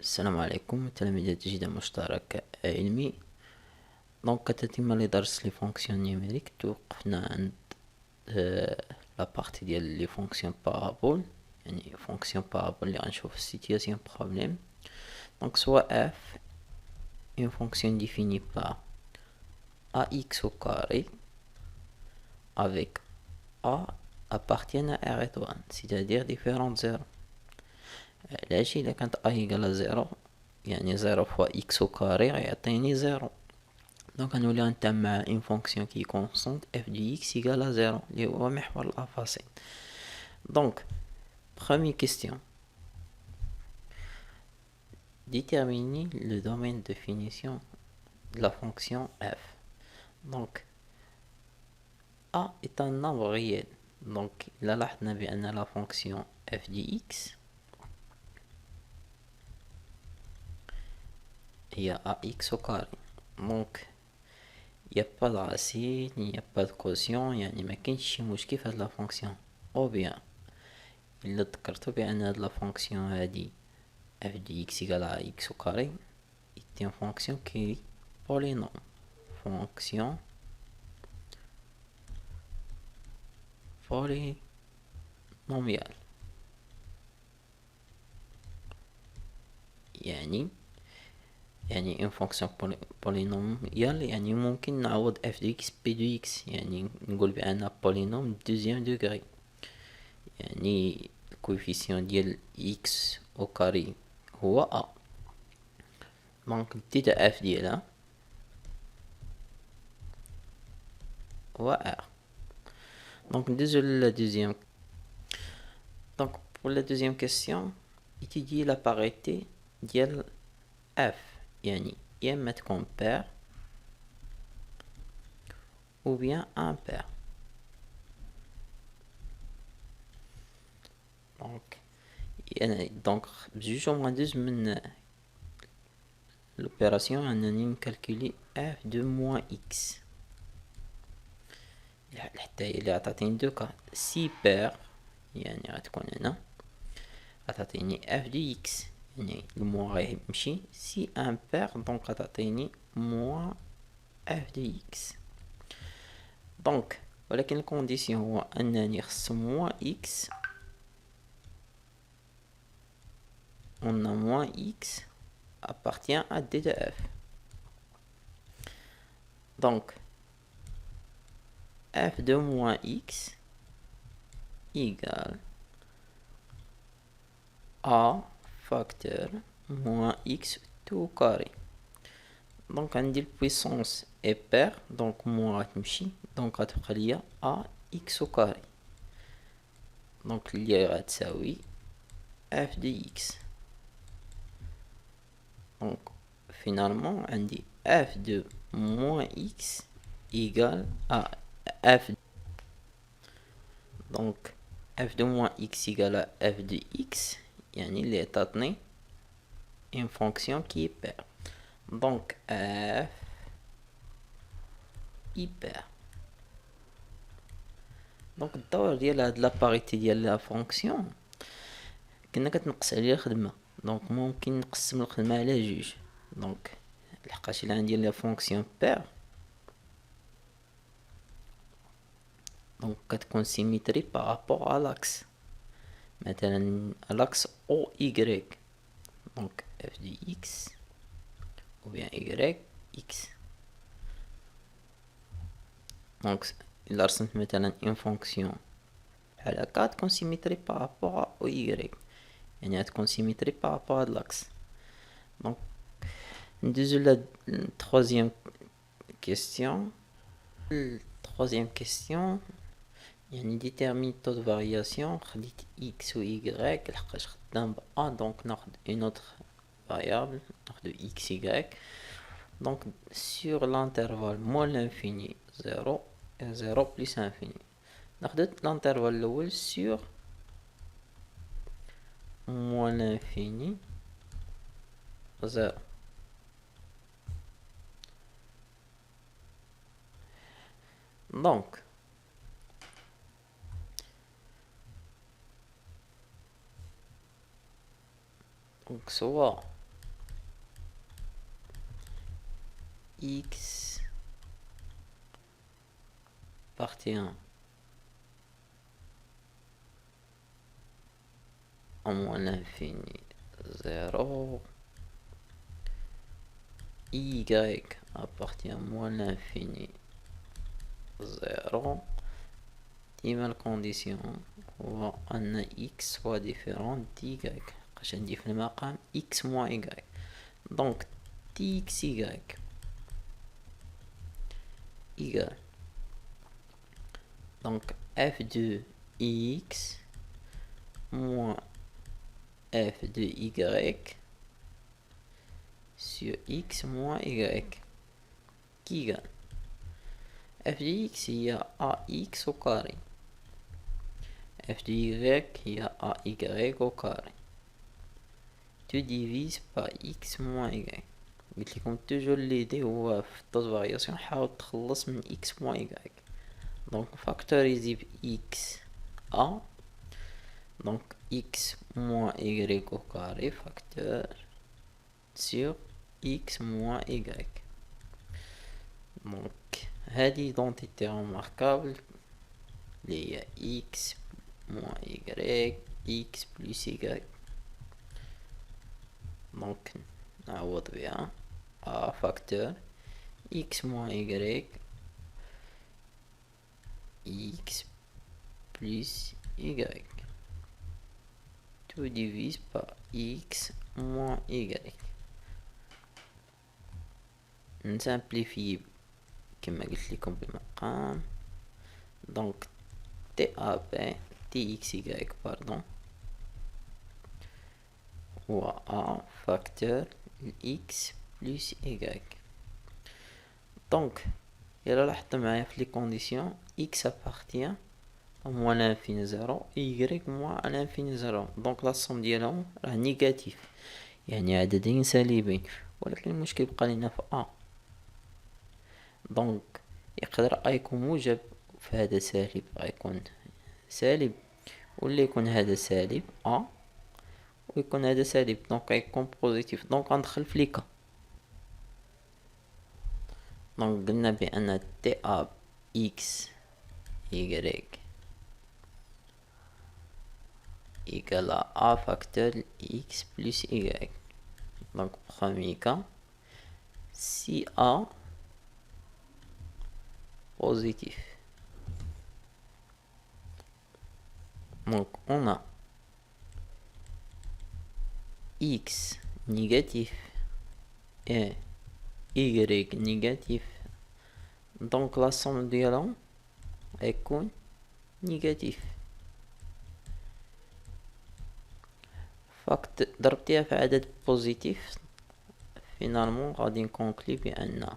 السلام عليكم تلاميذ تجديد مشترك علمي. دونك كتتم لدرس لي فونكسيون نيميريك. توقفنا عند لا بارتي ديال لي فونكسيون بارابول، يعني فونكسيون بارابول اللي غنشوف سيتياسيون بروبليم. دونك سوا f une fonction définie par ax au carré avec a appartient à r étoile, c'est-à-dire différentes zéros. علاش إلا كانت a égale à 0 يعني 0 fois x au carré غيعطيني 0. دونك غنولي غنتعامل مع une fonction qui est constante f de x égale à 0 اللي هو محور الأفاصين. دونك première question, déterminer le domaine de définition de la fonction f. Donc a est un nombre réel. Donc là لاحظنا بأن la fonction f de x هي ax au carré. Donc il n'y a pas de racine, il n'y a pas de quotient, يعني ما كاينش شي مشكل في هاد لا فونكسيون. او بيان الا ذكرتو بان هاد لا فونكسيون هادي f de x égale à x au carré est une fonction qui est polynôme. fonction polynomiale يعني une fonction polynomiale يعني ممكن نعوض f de x p de x، يعني نقول بأن polynôme deuxième degré، يعني الكوفيسيون ديال x au carré هو a. دونك التيتا f ديالها هو r. Donc ندوزو la deuxième. Donc pour la deuxième question, étudier la parité ديال f، يعني يا اما تكون pair ou bien impair. donc بجوج وندوز من l'opération انني نكالكولي f de moins x حتى هي اللي عطاتيني دوكا سي بير، يعني غتكون هنا غتعطيني f de x، يعني الموا غيمشي سي امبير دونك غتعطيني موان f de x. دونك ولكن الكونديسيون هو انني خص موان x on a moins x appartient à d de f. Donc f de moins x égale a facteur moins x tout au carré. Donc عندي البويسونس est pair donc moins غتمشي donc غتبقى ليا a x au carré، donc اللي غتساوي f de x. Donc finalement عندي f de moins x égale à f. Donc f de moins x égale à f de x، يعني اللي تعطني une fonction qui est paire. Donc f hyper. دونك الدور ديال هاد لاباريتي ديال لا فونكسيون كنا كتنقص عليها الخدمه. دونك ممكن نقسم الخدمه على جوج. دونك لحقاش الا عندي لا فونكسيون بير دونك كتكون سيميتري بارابور ا لاكس، مثلا لاكس او y. دونك f de x ou bien y x. دونك الا رسمت مثلا une fonction بحال هكا تكون سيميتري بارابور او y، يعني غتكون سيميتري بارابور هاد لاكس. دونك ندوزو لا troisième question. troisième question يعني détermine taux de variation. خديت x و y لحقاش خدام ب a دونك ناخد une autre variable ناخدو x y. donc sur l'intervalle moins l'infini 0 et 0 plus infini ناخدو l'intervalle الأول sur moins l'infini 0. donc soit x appartient à moins l'infini 0, y appartient à moins l'infini 0. ديما الكونديسيون هو أن x soit différent d'y باش عندي في المقام x moins y. Donc dxy égale donc f de x moins f de y sur x moins y qui égale f de x il y a ax au carré, f de y il y a ay au carré. Tu divises par x moins y. قلت لكم toujours l'idée هو في الدوز فارياسيون حاول تخلص من x moins y. Donc factoriser x a, donc x moins y au carré facteur sur x moins y. Donc هذه identité remarquable اللي هي x moins y x plus y. Donc نعوض بها a facteur x moins y x plus y. Tu divises par x moins y. نسامبليفي كما قلت لكم بالمقام. donc TAP TXY pardon هو A facteur x plus y. donc يلا لاحظت معايا في لي كونديسيون x appartient à moins l'infini 0 y moins à l'infini 0. donc لا somme ديالهم راه نيجاتيف يعني عددين سالبين، ولكن المشكل بقى لنا في A. دونك يقدر A يكون موجب فهذا سالب غيكون سالب، ولا يكون هذا سالب A ويكون هذا سالب دونك غيكون بوزيتيف. دونك غندخل في ليكا. دونك قلنا بأن تي اب اكس y égale à a facteur x plus y. Donc premier cas, si a positif, donc on a x négatif et y négatif, donc la somme ديالهم غيكون négatif. فاكت ضربتيها في عدد بوزيتيف فينالمون غادي نكونكلي بأن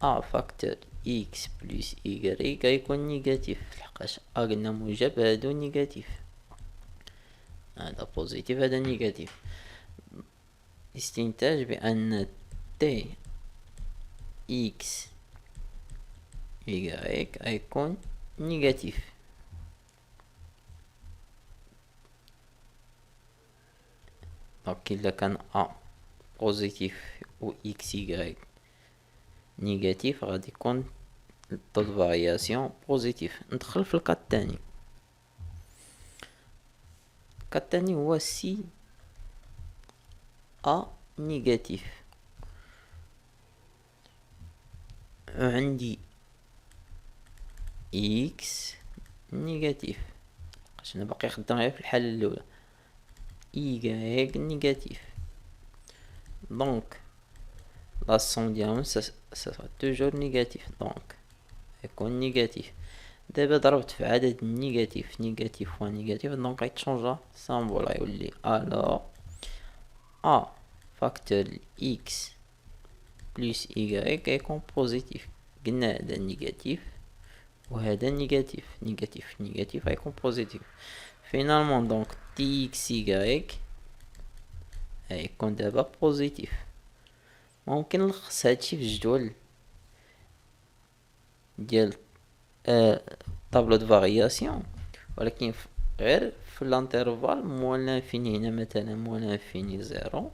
a فاكتور x بلس y غيكون نيجاتيف، لحقاش a قلنا موجب هادو نيجاتيف، هذا بوزيتيف هذا نيجاتيف. استنتاج بأن t x y غيكون نيجاتيف. دونك إلا كان A بوزيتيف و إكس إيكغيك نيجاتيف غادي يكون التو فارياسيون بوزيتيف. ندخل في الكا التاني. الكا التاني هو سي A نيجاتيف عندي إكس نيجاتيف، باش أنا باقي خدام غير في الحالة الأولى y négatif. Donc la somme ديالهم ça sera toujours négatif. donc يكون négatif. دابا ضربت في عدد نيجاتيف نيجاتيف و نيجاتيف دونك غيتشونجا سامبول غيولي alors a facteur x plus y غيكون بوزيتيف. قلنا هذا نيجاتيف وهذا نيجاتيف نيجاتيف نيجاتيف غيكون بوزيتيف. finalement donc txy غيكون دابا بوزيتيف. ممكن نلخص هادشي في الجدول ديال طابلو دو فارياسيون، ولكن غير في لانترفال موان لانفيني. هنا مثلا موان لانفيني 0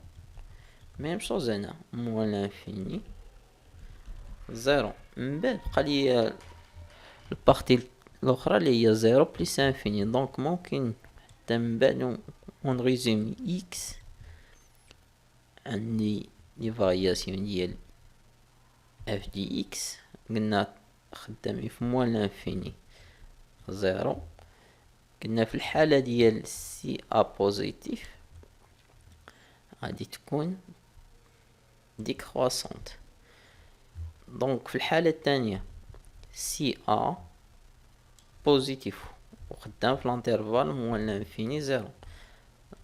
ميم شوز، هنا موان لانفيني زيرو. من بعد بقى لي البارتي الاخرى اللي هي زيرو بليس انفيني. دونك ممكن حتى من بعد اون ريزومي اكس. عندي لي فارياسيون ديال اف دي اكس قلنا خدامين في موان لانفيني زيرو. قلنا في الحالة ديال سي ا بوزيتيف غادي تكون ديكروسونت. دونك في الحالة الثانية سي ا بوزيتيف وخدام في الانترفال موان لانفيني زيرو.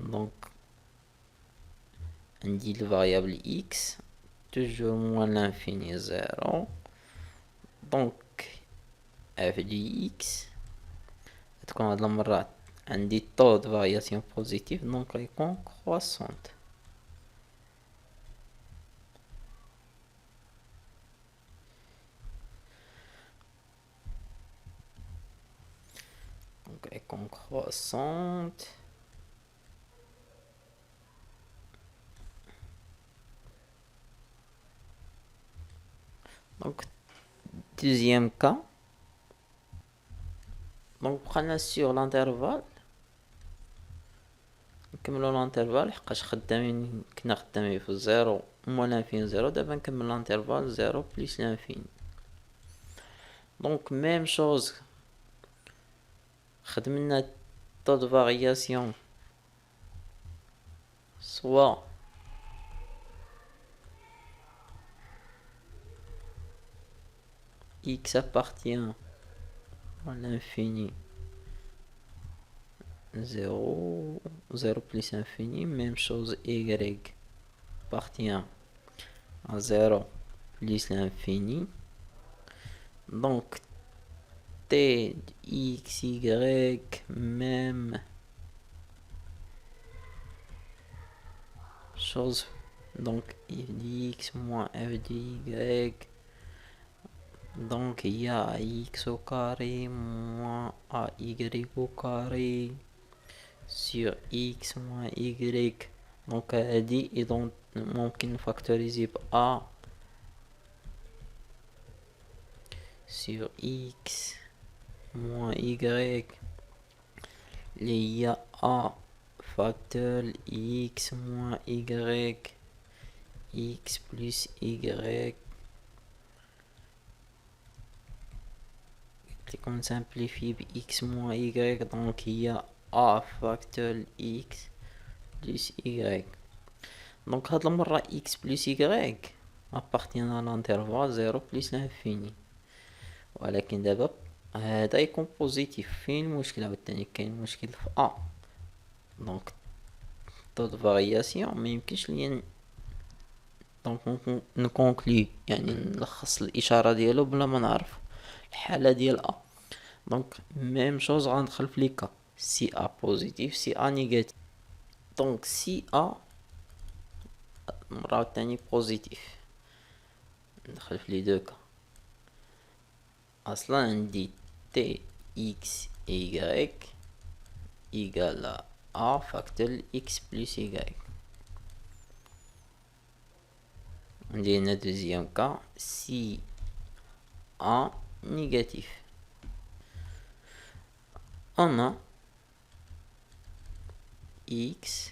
دونك عندي الفاريابل اكس توجور موان لانفيني زيرو. دونك اف دي اكس تكون هاد المرات عندي طو دو فارياسيون بوزيتيف دونك غيكون كرواسونت. دونك غيكون كرواسونت. دونك دوزيام كا. دونك بقينا سيغ لانترفال نكملو لانترفال حقاش خدامين كنا خدامين في زيرو موان لانفيني زيرو. دابا نكمل لانترفال زيرو بليس لانفيني. دونك ميم شوز خدمنا طو دو فارياسيون سوا x appartient à l'infini 0, 0 plus infini. Même chose, y appartient à 0 plus l'infini. Donc t x, y, même chose. Donc f de x moins f de y. Donc il y a x au carré moins ay au carré sur x moins y. Donc هادي إذا ممكن نفاكتوريزي ب a sur x moins y اللي هي a facteur x moins y x plus y. On simplifie x moins y, donc il y a a facteur x plus y. Donc هاد المرة x plus y appartient à l'intervalle 0 plus l'infini. ولكن دابا هذا يكون بوزيتيف. فين المشكلة عاوتاني؟ كاين مشكل في a. دونك طو دو فارياسيون ميمكنش ليا دونك نكونكلي يعني نلخص الإشارة ديالو بلا ما نعرف الحالة ديال a. دونك ميم شوز غندخل في لي كا سي ا بوزيتيف سي ا نيجاتيف. دونك سي ا المرة الثانية بوزيتيف ندخل في لي دو كا. اصلا عندي تي اكس y ايكال ا فاكتور اكس بلس y. عندي هنا دوزيام كا سي ا نيجاتيف. on a x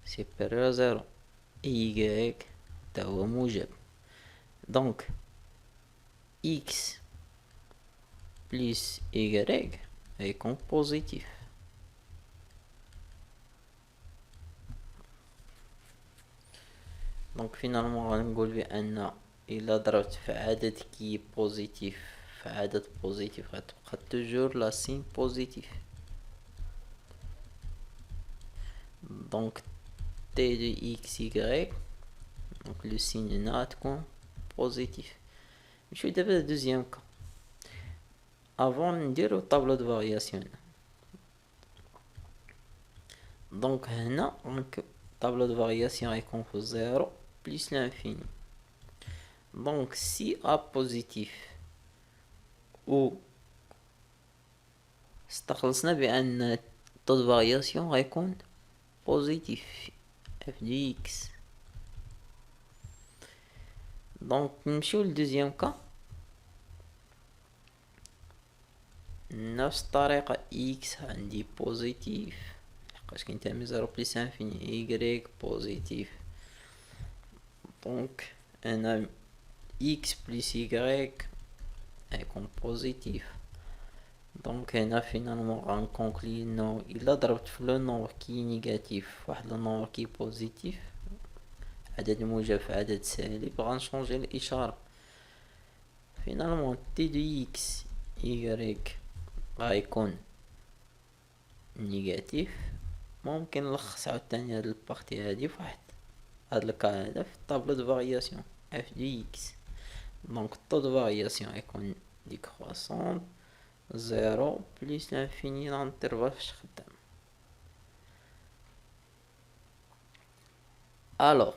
supérieur à 0 et y تا هو موجب. donc x plus y هيكون بوزيتيف. دونك فينالمون غنقول بان الا ضربت في عدد كي بوزيتيف في عدد بوزيتيف غتبقى توجور لا سين بوزيتيف. دونك t de xy دونك لو سين هنا غتكون بوزيتيف. نمشيو دابا لدوزيام كا افون نديرو طابلو دو فارياسيون. دونك هنا طابلو دو فارياسيون غيكون في 0 بلس لانفيني. دونك سي ا بوزيتيف و استخلصنا بان طو دو فارياسيون غيكون بوزيتيف اف دي اكس. دونك نمشيو لدوزيام كا نفس الطريقة إكس عندي بوزيتيف لحقاش كينتمي 0 بليس انفيني إيكغيك بوزيتيف، دونك أنا إكس بليس إيكغيك يكون بوزيتيف. دونك هنا فينالمون غنكونكلي انو الا ضربت في لو نومبر كي نيجاتيف واحد لو نومبر كي بوزيتيف، عدد موجب في عدد سالب، غنشونجي الاشارة. فينالمون تي دو اكس ايكغيك غيكون نيجاتيف. ممكن نلخص عاوتاني هاد البارتي هادي فواحد هاد الكا هذا في الطابلو دو فارياسيون اف دو اكس. دونك الطو دو فارياسيون يكون ديكروسون 0 بليس لانفيني لانترفال فاش خدام. الوغ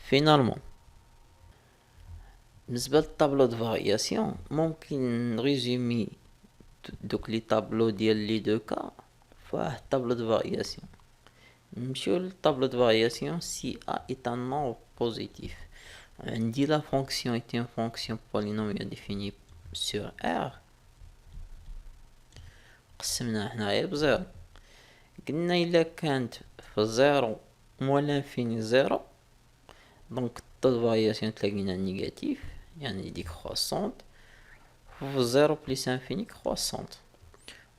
فينالمون بالنسبة للطابلو دو فارياسيون ممكن نريزومي دوك لي طابلو ديال لي دو كا فواحد طابلو دو فارياسيون. نمشيو للطابلو دو فارياسيون سي ا est un nombre positif. عندي لا فونكسيون est une fonction polynomiale définie sur R. قسمناها حنايا بزيرو، قلنا الا كانت في زيرو موال لانفيني زيرو، دونك الطو دو فارياسيون تلاقينا نيجاتيف يعني ديكروسونت، في زيرو بليس انفيني كروسونت.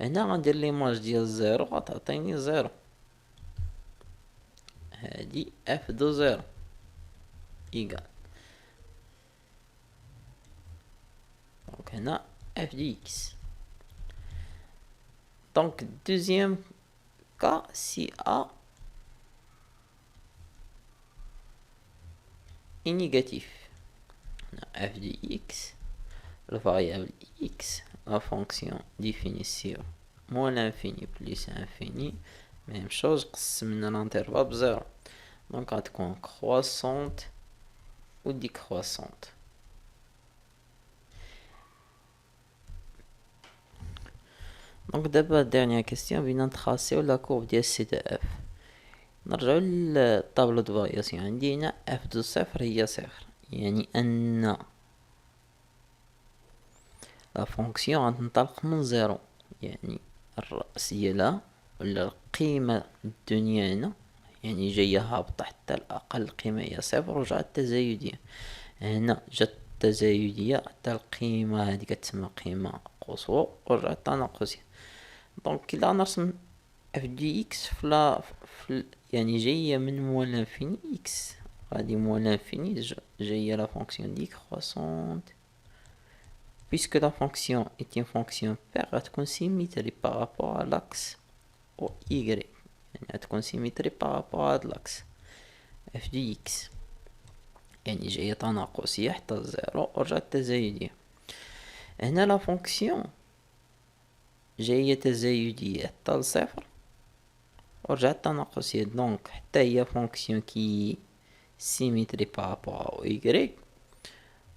هنا غندير ليماج ديال زيرو غتعطيني زيرو، هادي اف دو زيرو ايكال، دونك هنا اف دو اكس. دونك دوزيام كا سي ا est négatif. F de x, le variable x, la fonction définie sur moins l'infini plus l'infini, même chose, قسمنا l'intervalle بزيرو، donc غتكون croissante ou décroissante. donc دابا dernière question بغينا نتراسيو لا courbe ديال سي دو اف. نرجعو للطابلو دو فارياسيون، عندي هنا اف دو صفر هي صفر، يعني ان لا فونكسيون غتنطلق من زيرو، يعني الرأس ديالها ولا القيمة الدنيا هنا يعني جاية هابطة حتى الأقل قيمة هي صفر ورجعت تزايدية. هنا جات التزايدية حتى القيمة هادي كتسمى قيمة قصوى ورجعت تناقصية. دونك إلا نرسم اف دي اكس يعني جاية من موال لانفيني اكس، غادي موال لانفيني جاية لا فونكسيون ديكروسونت. Puisque la fonction est une fonction paire, elle est symétrique par rapport à l'axe Y. Elle est symétrique par rapport à l'axe f de x. يعني جاية تناقصية حتى الزيرو ورجعت تزايدية. هنا لا فونكسيون جاية تزايدية حتى لصفر ورجعت تناقصية، دونك حتى هي فونكسيون كي symétrique par rapport à Y،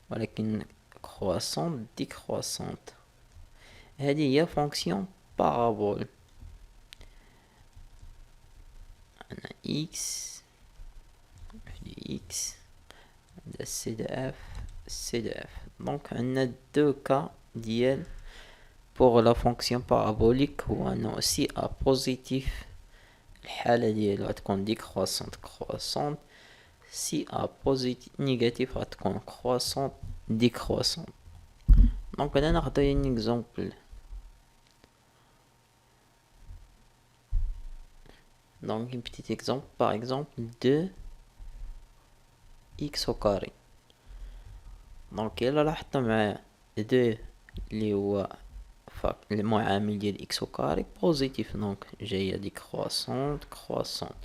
ولكن croissante décroissante. هذه هي فونكسيون بارابول. أنا إكس في إكس عندها سي دو اف سي دو اف. دونك عندنا دو كا ديال بوغ لا فونكسيون بارابوليك، هو أنه سي ا بوزيتيف الحالة ديالو غتكون ديكروسونت كروسونت، سي ا بوزيتيف نيجاتيف غتكون كروسونت décroissant. Donc on a un exemple. Donc un petit exemple, par exemple 2x au carré. Donc إلا لاحظت معايا 2 اللي هو المعامل ديال x au carré بوزيتيف، دونك جاية ديكروسونت كروسونت.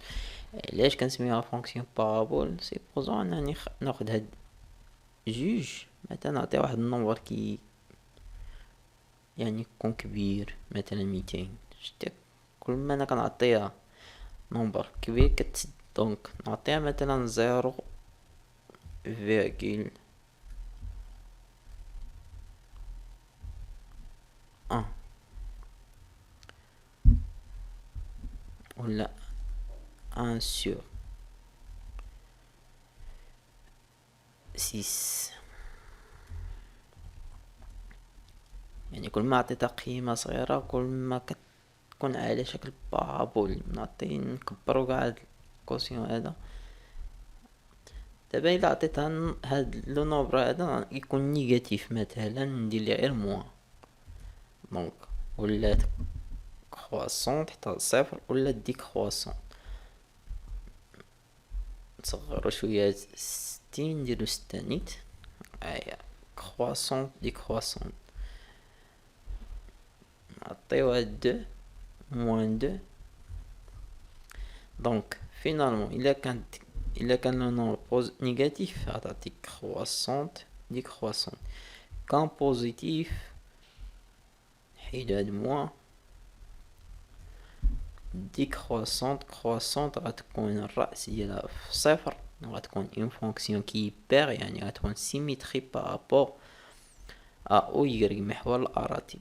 علاش كنسميوها فونكسيون بارابول؟ سي بوزون انني ناخد هاد جوج مثلا نعطي واحد النمبر كي يعني يكون كبير، مثلا 200. شتي كل ما انا كنعطيها نمبر كبير كتسد، دونك نعطيها مثلا 0,1 ولا 1 sur 6، يعني كل ما عطيتها قيمة صغيرة كل ما كتكون على شكل بارابول، نعطي نكبرو قاع هاد الكوسيون هذا. دابا الا عطيتها هاد لو نومبر هذا يكون نيجاتيف مثلا، ندير ليه غير موان، دونك ولات كرواسون حتى صفر، ولا ديكرواسون. نصغرو شوية 60 نديرو 6 نيت، هيا كرواسون ديكرواسون، نعطيوها 2 موان 2. دونك فينالمون الا كان لو نومبر نيجاتيف غتعطيك كرواسونت ديكرواسون، كان بوزيتيف نحيدو هاد موان ديكرواسونت. كرواسونت غتكون الرأس ديالها في صفر، غتكون اون فونكسيون كي بير، يعني غتكون سيميتري بارابور ا او يغري محور الاراتب.